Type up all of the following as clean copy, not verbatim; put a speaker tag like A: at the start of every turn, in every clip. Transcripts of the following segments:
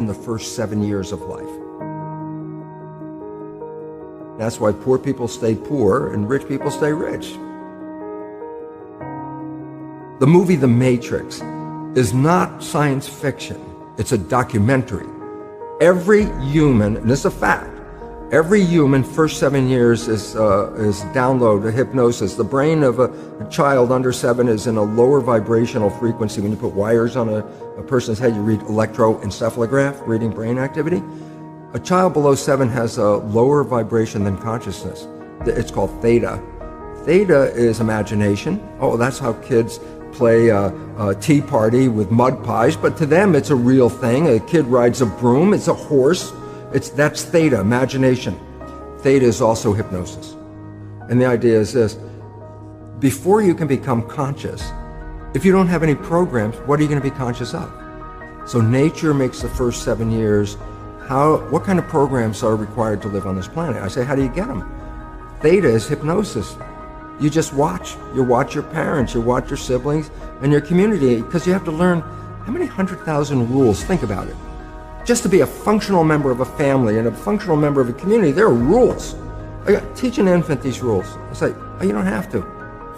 A: in the first 7 years of life. That's why poor people stay poor and rich people stay rich. The movie The Matrix is not science fiction. It's a documentary. Every human, and this is a fact, every human first 7 years is download hypnosis. The brain of a child under 7 is in a lower vibrational frequency. When you put wires on a person's head, you read electroencephalograph, reading brain activity. A child below 7 has a lower vibration than consciousness. It's called theta. Theta is imagination. Oh, that's how kids play a tea party with mud pies, but to them it's a real thing. A kid rides a broom, it's a horse. That's theta, imagination. Theta is also hypnosis. And the idea is this: before you can become conscious, if you don't have any programs, what are you going to be conscious of? So nature makes the first 7 years. What kind of programs are required to live on this planet? I say, how do you get them? Theta is hypnosis. You just watch. You watch your parents, you watch your siblings, and your community, because you have to learn how many 100,000 rules. Think about it. Just to be a functional member of a family and a functional member of a community, there are rules. Teach an infant these rules. I say, oh, you don't have to.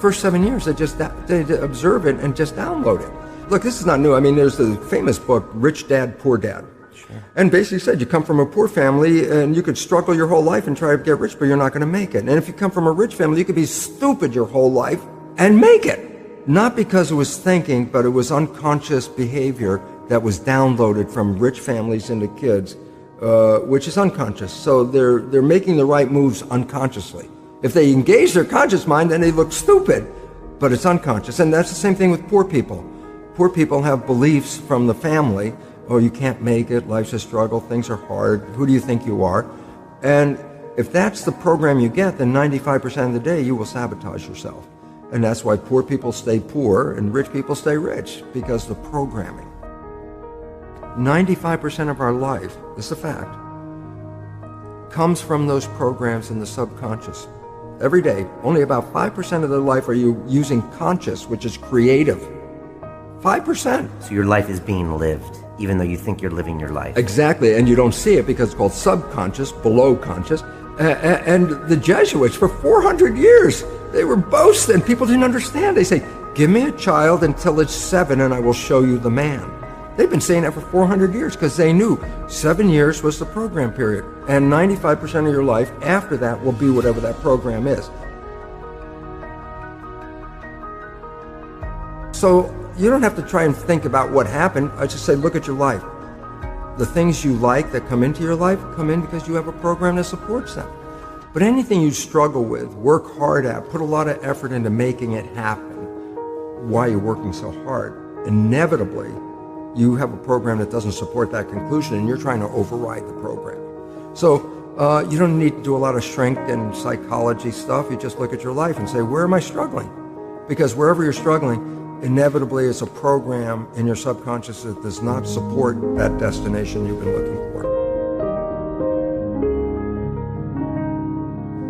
A: First 7 years, they observe it and just download it. Look, this is not new. I mean, there's the famous book, Rich Dad, Poor Dad. Sure. And basically said you come from a poor family and you could struggle your whole life and try to get rich, but you're not going to make it. And if you come from a rich family, you could be stupid your whole life and make it. Not because it was thinking, but it was unconscious behavior that was downloaded from rich families into kids, which is unconscious. So they're making the right moves unconsciously. If they engage their conscious mind, then they look stupid, but it's unconscious. And that's the same thing with poor people. Poor people have beliefs from the family. Oh, you can't make it, life's a struggle, things are hard, who do you think you are? And if that's the program you get, then 95% of the day you will sabotage yourself. And that's why poor people stay poor and rich people stay rich, because the programming. 95% of our life, this is a fact, comes from those programs in the subconscious. Every day, only about 5% of their life are you using conscious, which is creative. 5%.
B: So your life is being lived, even though you think you're living your life.
A: Exactly, and you don't see it because it's called subconscious, below conscious. And the Jesuits, for 400 years, they were boasting. People didn't understand. They say, give me a child until it's 7 and I will show you the man. They've been saying that for 400 years because they knew 7 years was the program period. And 95% of your life after that will be whatever that program is. So you don't have to try and think about what happened. I just say, look at your life. The things you like that come into your life come in because you have a program that supports them. But anything you struggle with, work hard at, put a lot of effort into making it happen, why you're working so hard, inevitably you have a program that doesn't support that conclusion and you're trying to override the program. So you don't need to do a lot of strength and psychology stuff. You just look at your life and say, where am I struggling? Because wherever you're struggling, inevitably it's a program in your subconscious that does not support that destination you've been looking for.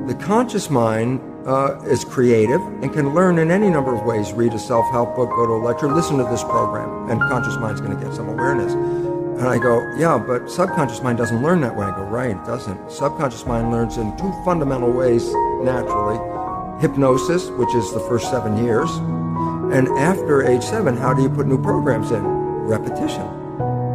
A: The conscious mind is creative and can learn in any number of ways. Read a self-help book, go to a lecture, listen to this program, and conscious mind's going to get some awareness. And I go, yeah, but subconscious mind doesn't learn that way. I go, right, it doesn't. Subconscious mind learns in 2 fundamental ways naturally. Hypnosis, which is the first 7 years. And after age 7, how do you put new programs in? Repetition.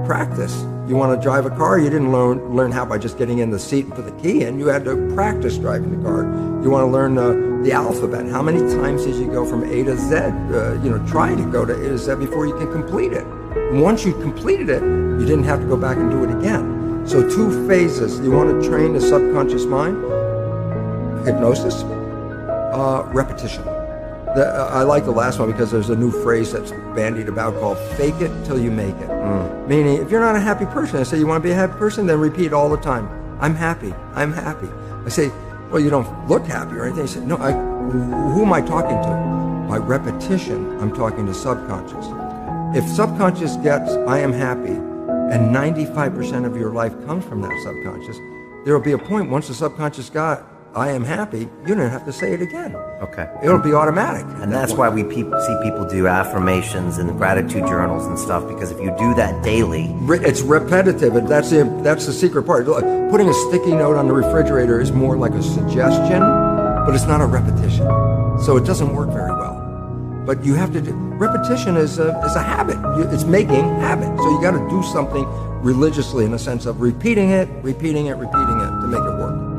A: Practice. You want to drive a car, you didn't learn how by just getting in the seat and put the key in. You had to practice driving the car. You want to learn the alphabet. How many times did you go from A to Z? Try to go to A to Z before you can complete it. And once you completed it, you didn't have to go back and do it again. So 2 phases. You want to train the subconscious mind, hypnosis, repetition. I like the last one because there's a new phrase that's bandied about called fake it till you make it. Meaning, if you're not a happy person, I say, you want to be a happy person? Then repeat all the time, I'm happy, I'm happy. I say, well, you don't look happy or anything. I say, no, who am I talking to? By repetition, I'm talking to subconscious. If subconscious gets, I am happy, and 95% of your life comes from that subconscious, there will be a point once the subconscious got, I am happy, you don't have to say it again.
B: Okay.
A: It'll be automatic.
B: And that's why we see people do affirmations and gratitude journals and stuff, because if you do that daily...
A: It's repetitive, and that's the secret part. Putting a sticky note on the refrigerator is more like a suggestion, but it's not a repetition. So it doesn't work very well. But you have to do... Repetition is a habit. It's making habit. So you got to do something religiously in the sense of repeating it to make it work.